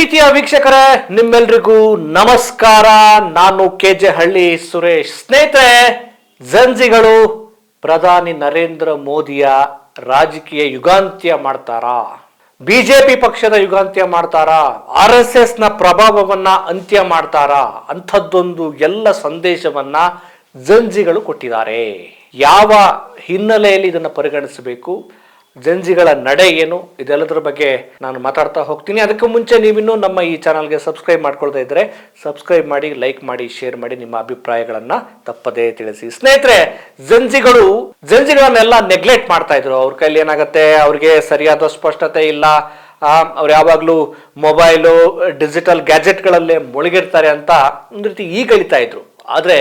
ಪ್ರೀತಿಯ ವೀಕ್ಷಕರೇ, ನಿಮ್ಮೆಲ್ರಿಗೂ ನಮಸ್ಕಾರ. ನಾನು ಕೆಜೆ ಹಳ್ಳಿ ಸುರೇಶ್. ಸ್ನೇಹಿತರೆ, ಜಂಜಿಗಳು ಪ್ರಧಾನಿ ನರೇಂದ್ರ ಮೋದಿಯ ರಾಜಕೀಯ ಯುಗಾಂತ್ಯ ಮಾಡ್ತಾರಾ? ಬಿಜೆಪಿ ಪಕ್ಷದ ಯುಗಾಂತ್ಯ ಮಾಡ್ತಾರಾ? RSS ನ ಪ್ರಭಾವವನ್ನ ಅಂತ್ಯ ಮಾಡ್ತಾರಾ? ಅಂಥದ್ದೊಂದು ಎಲ್ಲ ಸಂದೇಶವನ್ನ ಜಂಜಿಗಳು ಕೊಟ್ಟಿದ್ದಾರೆ. ಯಾವ ಹಿನ್ನೆಲೆಯಲ್ಲಿ ಇದನ್ನು ಪರಿಗಣಿಸಬೇಕು, ಜಂಜಿಗಳ ನಡೆ ಏನು, ಇದೆಲ್ಲದರ ಬಗ್ಗೆ ನಾನು ಮಾತಾಡ್ತಾ ಹೋಗ್ತೀನಿ. ಅದಕ್ಕೆ ಮುಂಚೆ ನೀವಿನ್ನೂ ನಮ್ಮ ಈ ಚಾನಲ್ಗೆ ಸಬ್ಸ್ಕ್ರೈಬ್ ಮಾಡ್ಕೊಳ್ತಾ ಇದ್ರೆ ಸಬ್ಸ್ಕ್ರೈಬ್ ಮಾಡಿ, ಲೈಕ್ ಮಾಡಿ, ಶೇರ್ ಮಾಡಿ, ನಿಮ್ಮ ಅಭಿಪ್ರಾಯಗಳನ್ನ ತಪ್ಪದೇ ತಿಳಿಸಿ. ಸ್ನೇಹಿತರೆ, ಜಂಜಿಗಳನ್ನೆಲ್ಲ ನೆಗ್ಲೆಕ್ಟ್ ಮಾಡ್ತಾ ಇದ್ರು. ಅವ್ರ ಕೈಲಿ ಏನಾಗುತ್ತೆ, ಅವ್ರಿಗೆ ಸರಿಯಾದ ಸ್ಪಷ್ಟತೆ ಇಲ್ಲ, ಅವ್ರು ಯಾವಾಗಲೂ ಮೊಬೈಲು, ಡಿಜಿಟಲ್ ಗ್ಯಾಜೆಟ್ಗಳಲ್ಲೇ ಮುಳುಗಿರ್ತಾರೆ ಅಂತ ಒಂದು ರೀತಿ ಈಗಳಿತಾ ಇದ್ರು. ಆದರೆ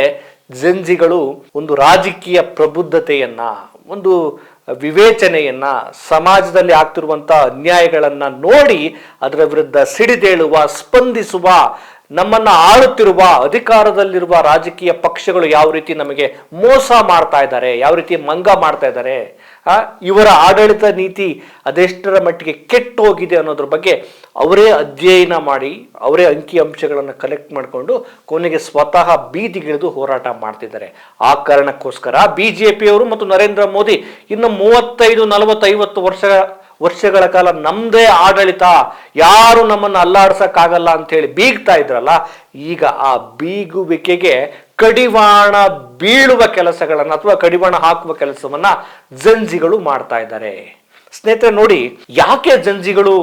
ಜಂಜಿಗಳು ಒಂದು ರಾಜಕೀಯ ಪ್ರಬುದ್ಧತೆಯನ್ನ, ಒಂದು ವಿವೇಚನೆಯನ್ನ, ಸಮಾಜದಲ್ಲಿ ಆಗ್ತಿರುವಂತಹ ಅನ್ಯಾಯಗಳನ್ನ ನೋಡಿ ಅದರ ವಿರುದ್ಧ ಸಿಡಿದೇಳುವ, ಸ್ಪಂದಿಸುವ, ನಮ್ಮನ್ನ ಆಳುತ್ತಿರುವ ಅಧಿಕಾರದಲ್ಲಿರುವ ರಾಜಕೀಯ ಪಕ್ಷಗಳು ಯಾವ ರೀತಿ ನಮಗೆ ಮೋಸ ಮಾಡ್ತಾ ಇದ್ದಾರೆ, ಯಾವ ರೀತಿ ಮಂಗ ಮಾಡ್ತಾ ಇದ್ದಾರೆ, ಇವರ ಆಡಳಿತ ನೀತಿ ಅದೆಷ್ಟರ ಮಟ್ಟಿಗೆ ಕೆಟ್ಟೋಗಿದೆ ಅನ್ನೋದ್ರ ಬಗ್ಗೆ ಅವರೇ ಅಧ್ಯಯನ ಮಾಡಿ, ಅವರೇ ಅಂಕಿ ಅಂಶಗಳನ್ನು ಕಲೆಕ್ಟ್ ಮಾಡಿಕೊಂಡು ಕೊನೆಗೆ ಸ್ವತಃ ಬೀದಿಗಿಳಿದು ಹೋರಾಟ ಮಾಡ್ತಿದ್ದಾರೆ. ಆ ಕಾರಣಕ್ಕೋಸ್ಕರ ಬಿಜೆಪಿಯವರು ಮತ್ತು ನರೇಂದ್ರ ಮೋದಿ ಇನ್ನು 35, 40, 50 ವರ್ಷಗಳ ಕಾಲ ನಮ್ದೇ ಆಡಳಿತ, ಯಾರು ನಮ್ಮನ್ನು ಅಲ್ಲಾಡ್ಸಕ್ಕಾಗಲ್ಲ ಅಂತ ಹೇಳಿ ಬೀಗ್ತಾ ಇದ್ರಲ್ಲ, ಈಗ ಆ ಬೀಗುವಿಕೆಗೆ ಕಡಿವಾಣ ಬೀಳುವ ಕೆಲಸಗಳನ್ನ ಅಥವಾ ಕಡಿವಾಣ ಹಾಕುವ ಕೆಲಸವನ್ನ ಜಂಜಿಗಳು ಮಾಡ್ತಾ ಇದ್ದಾರೆ. ಸ್ನೇಹಿತರೆ ನೋಡಿ, ಯಾಕೆ ಜಂಜಿಗಳು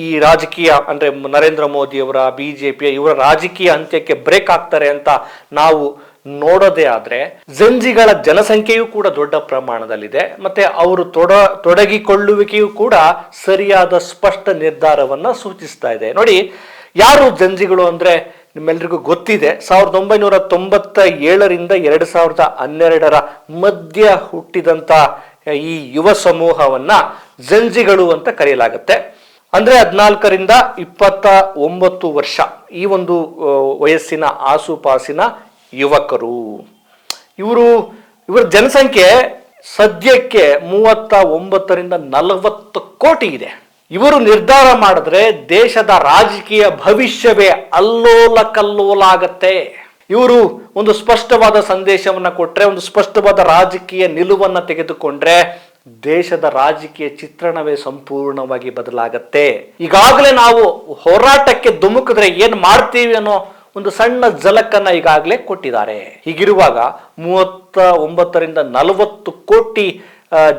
ಈ ರಾಜಕೀಯ ಅಂದ್ರೆ ನರೇಂದ್ರ ಮೋದಿ ಅವರ, ಬಿಜೆಪಿಯ ಇವರ ರಾಜಕೀಯ ಅಂತ್ಯಕ್ಕೆ ಬ್ರೇಕ್ ಆಗ್ತಾರೆ ಅಂತ ನಾವು ನೋಡೋದೇ ಆದ್ರೆ, ಜಂಜಿಗಳ ಜನಸಂಖ್ಯೆಯೂ ಕೂಡ ದೊಡ್ಡ ಪ್ರಮಾಣದಲ್ಲಿದೆ. ಮತ್ತೆ ಅವರು ತೊಡಗಿಕೊಳ್ಳುವಿಕೆಯೂ ಕೂಡ ಸರಿಯಾದ ಸ್ಪಷ್ಟ ನಿರ್ಧಾರವನ್ನ ಸೂಚಿಸ್ತಾ ಇದೆ. ನೋಡಿ, ಯಾರು ಜಂಜಿಗಳು ಅಂದ್ರೆ ನಿಮ್ಮೆಲ್ರಿಗೂ ಗೊತ್ತಿದೆ. 1997ರಿಂದ 2012 ಮಧ್ಯ ಹುಟ್ಟಿದಂತ ಈ ಯುವ ಸಮೂಹವನ್ನ ಜಂಜಿಗಳು ಅಂತ ಕರೆಯಲಾಗುತ್ತೆ. ಅಂದ್ರೆ 14ರಿಂದ 29 ವರ್ಷ ಈ ಒಂದು ವಯಸ್ಸಿನ ಆಸುಪಾಸಿನ ಯುವಕರು. ಇವರ ಜನಸಂಖ್ಯೆ ಸದ್ಯಕ್ಕೆ 39ರಿಂದ 40 ಕೋಟಿ ಇದೆ. ಇವರು ನಿರ್ಧಾರ ಮಾಡಿದ್ರೆ ದೇಶದ ರಾಜಕೀಯ ಭವಿಷ್ಯವೇ ಅಲ್ಲೋಲ ಕಲ್ಲೋಲ ಆಗತ್ತೆ. ಇವರು ಒಂದು ಸ್ಪಷ್ಟವಾದ ಸಂದೇಶವನ್ನ ಕೊಟ್ರೆ, ಒಂದು ಸ್ಪಷ್ಟವಾದ ರಾಜಕೀಯ ನಿಲುವನ್ನ ತೆಗೆದುಕೊಂಡ್ರೆ ದೇಶದ ರಾಜಕೀಯ ಚಿತ್ರಣವೇ ಸಂಪೂರ್ಣವಾಗಿ ಬದಲಾಗತ್ತೆ. ಈಗಾಗಲೇ ನಾವು ಹೋರಾಟಕ್ಕೆ ಧುಮುಕಿದ್ರೆ ಏನ್ ಮಾಡ್ತೀವಿ ಅನ್ನೋ ಒಂದು ಸಣ್ಣ ಝಲಕನ್ನ ಈಗಾಗಲೇ ಕೊಟ್ಟಿದ್ದಾರೆ. ಹೀಗಿರುವಾಗ 39ರಿಂದ 40 ಕೋಟಿ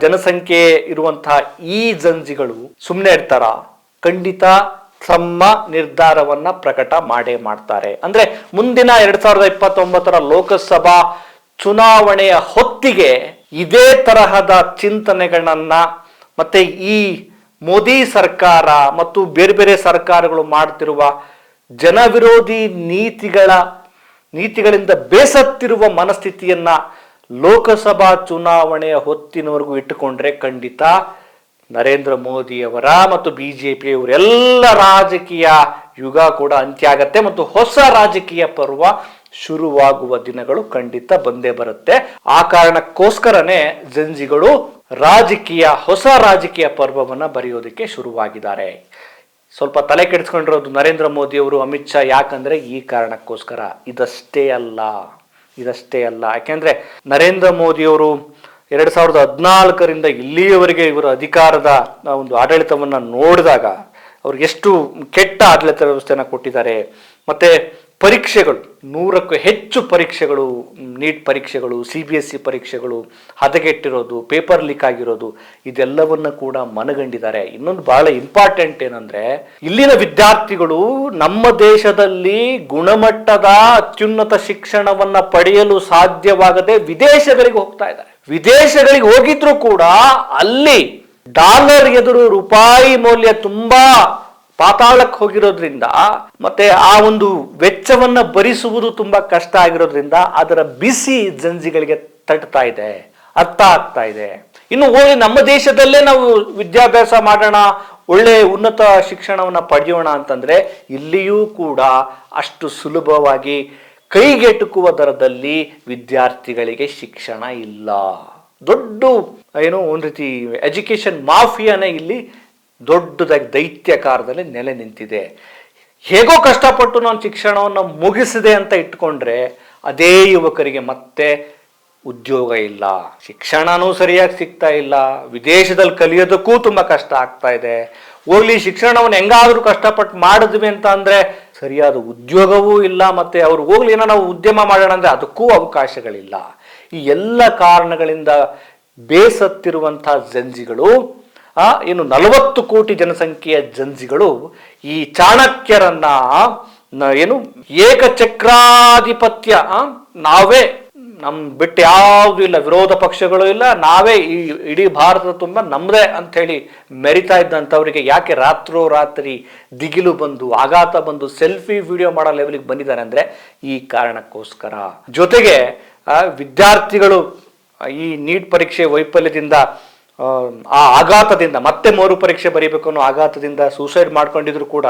ಜನಸಂಖ್ಯೆ ಇರುವಂತಹ ಈ ಜಂಜಿಗಳು ಸುಮ್ಮನೆ ಇರ್ತಾರ? ಖಂಡಿತ ತಮ್ಮ ನಿರ್ಧಾರವನ್ನ ಪ್ರಕಟ ಮಾಡೇ ಮಾಡ್ತಾರೆ. ಅಂದ್ರೆ ಮುಂದಿನ 2029 ಲೋಕಸಭಾ ಚುನಾವಣೆಯ ಹೊತ್ತಿಗೆ ಇದೇ ತರಹದ ಚಿಂತನೆಗಳನ್ನ ಮತ್ತೆ ಈ ಮೋದಿ ಸರ್ಕಾರ ಮತ್ತು ಬೇರೆ ಬೇರೆ ಸರ್ಕಾರಗಳು ಮಾಡ್ತಿರುವ ಜನವಿರೋಧಿ ನೀತಿಗಳಿಂದ ಬೇಸತ್ತಿರುವ ಮನಸ್ಥಿತಿಯನ್ನ ಲೋಕಸಭಾ ಚುನಾವಣೆಯ ಹೊತ್ತಿನವರೆಗೂ ಇಟ್ಟುಕೊಂಡ್ರೆ ಖಂಡಿತ ನರೇಂದ್ರ ಮೋದಿಯವರ ಮತ್ತು ಬಿಜೆಪಿಯವರೆಲ್ಲ ರಾಜಕೀಯ ಯುಗ ಕೂಡ ಅಂತ್ಯ ಆಗತ್ತೆ ಮತ್ತು ಹೊಸ ರಾಜಕೀಯ ಪರ್ವ ಶುರುವಾಗುವ ದಿನಗಳು ಖಂಡಿತ ಬಂದೇ ಬರುತ್ತೆ. ಆ ಕಾರಣಕ್ಕೋಸ್ಕರನೇ ಜಂಜಿಗಳು ಹೊಸ ರಾಜಕೀಯ ಪರ್ವವನ್ನ ಬರೆಯೋದಕ್ಕೆ ಶುರುವಾಗಿದ್ದಾರೆ. ಸ್ವಲ್ಪ ತಲೆ ಕೆಡಿಸ್ಕೊಂಡಿರೋದು ನರೇಂದ್ರ ಮೋದಿ ಅವರು, ಅಮಿತ್ ಶಾ. ಯಾಕಂದ್ರೆ ಈ ಕಾರಣಕ್ಕೋಸ್ಕರ. ಇದಷ್ಟೇ ಅಲ್ಲ. ಯಾಕೆಂದ್ರೆ ನರೇಂದ್ರ ಮೋದಿ ಅವರು 2014ರಿಂದ ಇಲ್ಲಿಯವರೆಗೆ ಇವರ ಅಧಿಕಾರದ ಒಂದು ಆಡಳಿತವನ್ನ ನೋಡಿದಾಗ ಅವ್ರಿಗೆ ಎಷ್ಟು ಕೆಟ್ಟ ಆಡಳಿತ ವ್ಯವಸ್ಥೆನ ಕೊಟ್ಟಿದ್ದಾರೆ. ಮತ್ತೆ ಪರೀಕ್ಷೆಗಳು, 100ಕ್ಕೂ ಹೆಚ್ಚು ಪರೀಕ್ಷೆಗಳು, ನೀಟ್ ಪರೀಕ್ಷೆಗಳು, CBSE ಪರೀಕ್ಷೆಗಳು ಹದಗೆಟ್ಟಿರೋದು, ಪೇಪರ್ ಲೀಕ್ ಆಗಿರೋದು, ಇದೆಲ್ಲವನ್ನ ಕೂಡ ಮನಗಂಡಿದ್ದಾರೆ. ಇನ್ನೊಂದು ಬಹಳ ಇಂಪಾರ್ಟೆಂಟ್ ಏನಂದ್ರೆ, ಇಲ್ಲಿನ ವಿದ್ಯಾರ್ಥಿಗಳು ನಮ್ಮ ದೇಶದಲ್ಲಿ ಗುಣಮಟ್ಟದ ಅತ್ಯುನ್ನತ ಶಿಕ್ಷಣವನ್ನ ಪಡೆಯಲು ಸಾಧ್ಯವಾಗದೆ ವಿದೇಶಗಳಿಗೆ ಹೋಗ್ತಾ ಇದ್ದಾರೆ. ವಿದೇಶಗಳಿಗೆ ಹೋಗಿದ್ರು ಕೂಡ ಅಲ್ಲಿ ಡಾಲರ್ ಎದುರು ರೂಪಾಯಿ ಮೌಲ್ಯ ತುಂಬಾ ಪಾತಾಳಕ್ಕೆ ಹೋಗಿರೋದ್ರಿಂದ, ಮತ್ತೆ ಆ ಒಂದು ವೆಚ್ಚವನ್ನ ಭರಿಸುವುದು ತುಂಬಾ ಕಷ್ಟ ಆಗಿರೋದ್ರಿಂದ ಅದರ ಬಿಸಿ ಜಂಜಿಗಳಿಗೆ ತಟ್ತಾ ಇದೆ, ಅರ್ಥ ಆಗ್ತಾ ಇದೆ. ಇನ್ನು ಹೋಗಿ ನಮ್ಮ ದೇಶದಲ್ಲೇ ನಾವು ವಿದ್ಯಾಭ್ಯಾಸ ಮಾಡೋಣ, ಒಳ್ಳೆ ಉನ್ನತ ಶಿಕ್ಷಣವನ್ನ ಪಡೆಯೋಣ ಅಂತಂದ್ರೆ ಇಲ್ಲಿಯೂ ಕೂಡ ಅಷ್ಟು ಸುಲಭವಾಗಿ ಕೈಗೆಟುಕುವ ದರದಲ್ಲಿ ವಿದ್ಯಾರ್ಥಿಗಳಿಗೆ ಶಿಕ್ಷಣ ಇಲ್ಲ. ದೊಡ್ಡ ಒಂದು ರೀತಿ ಎಜುಕೇಶನ್ ಮಾಫಿಯಾನೇ ಇಲ್ಲಿ ದೊಡ್ಡದಾಗಿ ದೈತ್ಯಕಾರದಲ್ಲಿ ನೆಲೆ ನಿಂತಿದೆ. ಹೇಗೋ ಕಷ್ಟಪಟ್ಟು ನಾನು ಶಿಕ್ಷಣವನ್ನು ಮುಗಿಸಿದೆ ಅಂತ ಇಟ್ಕೊಂಡ್ರೆ ಅದೇ ಯುವಕರಿಗೆ ಮತ್ತೆ ಉದ್ಯೋಗ ಇಲ್ಲ, ಶಿಕ್ಷಣನೂ ಸರಿಯಾಗಿ ಸಿಗ್ತಾ ಇಲ್ಲ, ವಿದೇಶದಲ್ಲಿ ಕಲಿಯೋದಕ್ಕೂ ತುಂಬ ಕಷ್ಟ ಆಗ್ತಾ ಇದೆ. ಹೋಗ್ಲಿ ಶಿಕ್ಷಣವನ್ನು ಹೆಂಗಾದ್ರೂ ಕಷ್ಟಪಟ್ಟು ಮಾಡಿದ್ವಿ ಅಂತ ಅಂದರೆ ಸರಿಯಾದ ಉದ್ಯೋಗವೂ ಇಲ್ಲ, ಮತ್ತು ಅವ್ರು ಹೋಗ್ಲಿ ಏನೋ ನಾವು ಉದ್ಯಮ ಮಾಡೋಣ ಅಂದರೆ ಅದಕ್ಕೂ ಅವಕಾಶಗಳಿಲ್ಲ. ಈ ಎಲ್ಲ ಕಾರಣಗಳಿಂದ ಬೇಸತ್ತಿರುವಂಥ ಜಂಜಿಗಳು, ಏನು 40 ಕೋಟಿ ಜನಸಂಖ್ಯೆಯ ಜಂಜಿಗಳು ಈ ಚಾಣಕ್ಯರನ್ನ ಏನು ಏಕಚಕ್ರಾಧಿಪತ್ಯ, ನಾವೇ ನಮ್ ಬಿಟ್ಟು ಯಾವುದೂ ಇಲ್ಲ, ವಿರೋಧ ಪಕ್ಷಗಳು ಇಲ್ಲ, ನಾವೇ ಈ ಇಡೀ ಭಾರತದ ತುಂಬ ನಮ್ಮದೇ ಅಂಥೇಳಿ ಮೆರಿತಾ ಇದ್ದಂಥವ್ರಿಗೆ ಯಾಕೆ ರಾತ್ರೋರಾತ್ರಿ ದಿಗಿಲು ಬಂದು ಆಘಾತ ಬಂದು ಸೆಲ್ಫಿ ವಿಡಿಯೋ ಮಾಡೋ ಲೆವೆಲ್ಗೆ ಬಂದಿದ್ದಾರೆ ಅಂದರೆ ಈ ಕಾರಣಕ್ಕೋಸ್ಕರ. ಜೊತೆಗೆ ವಿದ್ಯಾರ್ಥಿಗಳು ಈ ನೀಟ್ ಪರೀಕ್ಷೆ ವೈಫಲ್ಯದಿಂದ ಆ ಆಘಾತದಿಂದ ಮತ್ತೆ ಮರು ಪರೀಕ್ಷೆ ಬರೀಬೇಕು ಅನ್ನೋ ಆಘಾತದಿಂದ ಸೂಸೈಡ್ ಮಾಡ್ಕೊಂಡಿದ್ರು ಕೂಡ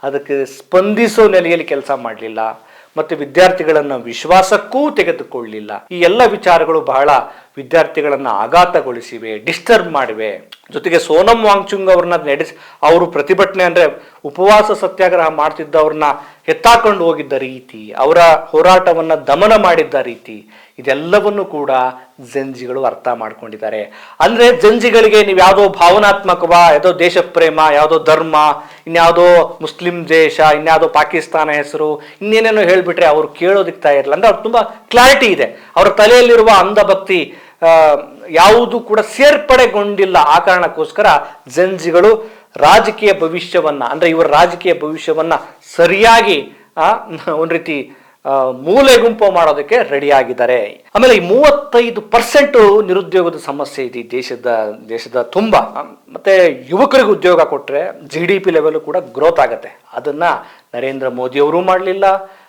ಅದಕ್ಕೆ ಸ್ಪಂದಿಸೋ ನೆಲೆಯಲ್ಲಿ ಕೆಲಸ ಮಾಡಲಿಲ್ಲ, ಮತ್ತು ವಿದ್ಯಾರ್ಥಿಗಳನ್ನು ವಿಶ್ವಾಸಕ್ಕೂ ತೆಗೆದುಕೊಳ್ಳಲಿಲ್ಲ. ಈ ಎಲ್ಲ ವಿಚಾರಗಳು ಬಹಳ ವಿದ್ಯಾರ್ಥಿಗಳನ್ನು ಆಘಾತಗೊಳಿಸಿವೆ, ಡಿಸ್ಟರ್ಬ್ ಮಾಡಿವೆ. ಜೊತೆಗೆ ಸೋನಂ ವಾಂಗ್ಚುಂಗ್ ಅವ್ರನ್ನ ಅವರು ಪ್ರತಿಭಟನೆ ಅಂದರೆ ಉಪವಾಸ ಸತ್ಯಾಗ್ರಹ ಮಾಡ್ತಿದ್ದವ್ರನ್ನ ಎತ್ತಾಕೊಂಡು ಹೋಗಿದ್ದ ರೀತಿ, ಅವರ ಹೋರಾಟವನ್ನು ದಮನ ಮಾಡಿದ್ದ ರೀತಿ, ಇದೆಲ್ಲವನ್ನು ಕೂಡ ಜಂಜಿಗಳು ಅರ್ಥ ಮಾಡ್ಕೊಂಡಿದ್ದಾರೆ. ಅಂದರೆ ಜಂಜಿಗಳಿಗೆ ನೀವು ಯಾವುದೋ ಭಾವನಾತ್ಮಕವಾ, ಯಾವುದೋ ದೇಶ ಪ್ರೇಮ, ಯಾವುದೋ ಧರ್ಮ, ಇನ್ಯಾವುದೋ ಮುಸ್ಲಿಂ ದೇಶ, ಇನ್ಯಾವುದೋ ಪಾಕಿಸ್ತಾನ ಹೆಸರು, ಇನ್ನೇನೇನೋ ಹೇಳಿಬಿಟ್ರೆ ಅವ್ರು ಕೇಳೋದಕ್ಕೆ ತಯಾರಿಲ್ಲ. ಅಂದರೆ ಅವ್ರು ತುಂಬ ಕ್ಲಾರಿಟಿ ಇದೆ, ಅವರ ತಲೆಯಲ್ಲಿರುವ ಅಂಧಭಕ್ತಿ ಯಾವುದು ಕೂಡ ಸೇರ್ಪಡೆಗೊಂಡಿಲ್ಲ. ಆ ಕಾರಣಕ್ಕೋಸ್ಕರ ಜಂಜಿಗಳು ರಾಜಕೀಯ ಭವಿಷ್ಯವನ್ನ, ಅಂದರೆ ಇವರ ರಾಜಕೀಯ ಭವಿಷ್ಯವನ್ನ ಸರಿಯಾಗಿ ಒಂದು ರೀತಿ ಮೂಲೆ ಗುಂಪು ಮಾಡೋದಕ್ಕೆ ರೆಡಿಯಾಗಿದ್ದಾರೆ. ಆಮೇಲೆ ಈ 35% ನಿರುದ್ಯೋಗದ ಸಮಸ್ಯೆ ಇದೆ ದೇಶದ ತುಂಬ. ಮತ್ತೆ ಯುವಕರಿಗೆ ಉದ್ಯೋಗ ಕೊಟ್ಟರೆ GDP ಲೆವೆಲ್ ಕೂಡ ಗ್ರೋತ್ ಆಗುತ್ತೆ. ಅದನ್ನ ನರೇಂದ್ರ ಮೋದಿಯವರೂ ಮಾಡಲಿಲ್ಲ.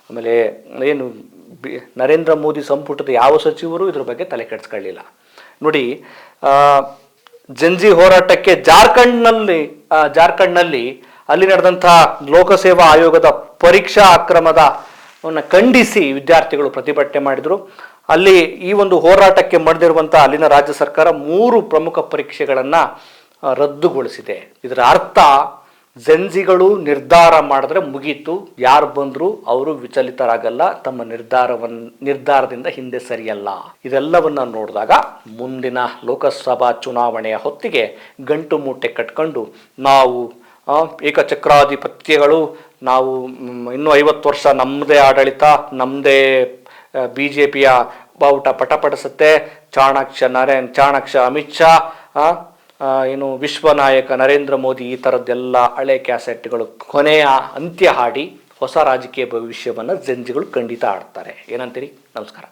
ಆಮೇಲೆ ಏನು ನರೇಂದ್ರ ಮೋದಿ ಸಂಪುಟದ ಯಾವ ಸಚಿವರು ಇದ್ರ ಬಗ್ಗೆ ತಲೆ ಕೆಡಿಸ್ಕೊಳ್ಳಿಲ್ಲ. ನೋಡಿ, ಜಂಜಿ ಹೋರಾಟಕ್ಕೆ ಜಾರ್ಖಂಡ್ನಲ್ಲಿ ಅಲ್ಲಿ ನಡೆದಂತಹ ಲೋಕಸೇವಾ ಆಯೋಗದ ಪರೀಕ್ಷಾ ಅಕ್ರಮದವನ್ನು ಖಂಡಿಸಿ ವಿದ್ಯಾರ್ಥಿಗಳು ಪ್ರತಿಭಟನೆ ಮಾಡಿದರು. ಅಲ್ಲಿ ಈ ಒಂದು ಹೋರಾಟಕ್ಕೆ ಮಾಡಿರುವಂತಹ ಅಲ್ಲಿನ ರಾಜ್ಯ ಸರ್ಕಾರ 3 ಪ್ರಮುಖ ಪರೀಕ್ಷೆಗಳನ್ನು ರದ್ದುಗೊಳಿಸಿದೆ. ಇದರ ಅರ್ಥ ಜಂಜಿಗಳು ನಿರ್ಧಾರ ಮಾಡಿದ್ರೆ ಮುಗೀತು, ಯಾರು ಬಂದರೂ ಅವರು ವಿಚಲಿತರಾಗಲ್ಲ, ತಮ್ಮ ನಿರ್ಧಾರದಿಂದ ಹಿಂದೆ ಸರಿಯಲ್ಲ. ಇದೆಲ್ಲವನ್ನ ನೋಡಿದಾಗ ಮುಂದಿನ ಲೋಕಸಭಾ ಚುನಾವಣೆಯ ಹೊತ್ತಿಗೆ ಗಂಟು ಮೂಟೆ ಕಟ್ಕೊಂಡು ನಾವು ಏಕಚಕ್ರಾಧಿಪತ್ಯಗಳು, ನಾವು ಇನ್ನೂ 50 ವರ್ಷ ನಮ್ಮದೇ ಆಡಳಿತ, ನಮ್ಮದೇ BJPಯ ಬಾವುಟ ಪಟಪಡಿಸುತ್ತೆ, ಚಾಣಾಕ್ಷ ಅಮಿತ್ ಶಾ, ಏನು ವಿಶ್ವನಾಯಕ ನರೇಂದ್ರ ಮೋದಿ, ಈ ಥರದ್ದೆಲ್ಲ ಹಳೆ ಕ್ಯಾಸೆಟ್ಗಳು ಕೊನೆಯ ಅಂತ್ಯ ಹಾಡಿ ಹೊಸ ರಾಜಕೀಯ ಭವಿಷ್ಯವನ್ನು ಜಂಜಿಗಳು ಖಂಡಿತ ಆಡ್ತಾರೆ. ಏನಂತೀರಿ? ನಮಸ್ಕಾರ.